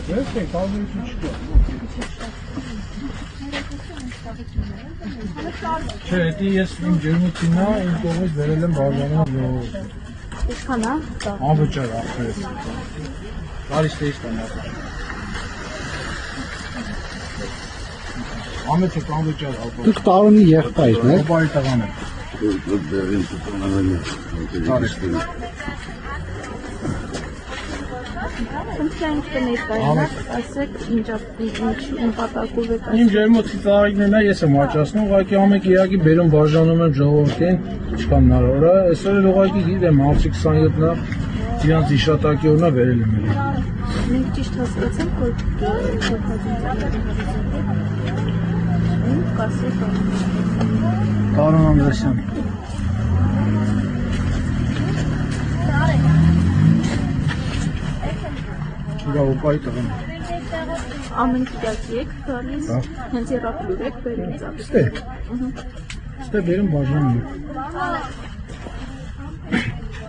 Վերցրեք, տարբերություն չկա։ Չէ, դա ես իմ ջերմությունն է, իմ կողմից վերել եմ բաժանում ժողովուրդը։ Ինչքան է? Անվճար ախրես։ Բարիս տեյս տանա։ Ամեջը անվճար ալկոհոլ։ Դուք Տարոնի եղբայրն եք։ Բարի տղան եք։ Խնդրեմ կներկայանալ, ասեք ինչ նպատակով եք Իմ ջերմոցի ծաղիկներն է ես եմ աճացնում, ուղղակի ամեն կիրակի բերում բաժանում եմ ժողովրդին, չկա հնարավոր է, այսօր էլ ուղղակի գիտեմ, ամսի 27-նա իրանց իշատակի օրնա վերել եմ էլի։ Մենք ճիշտ հասկացանք, որ Տարոն Անդրեսյան։ Իրավապայի տղան։ ամեն կիրակի եք գալիս, հենց երապլուր եք բերում ծաղիկ։ Ստե բերում բաժանում եմ։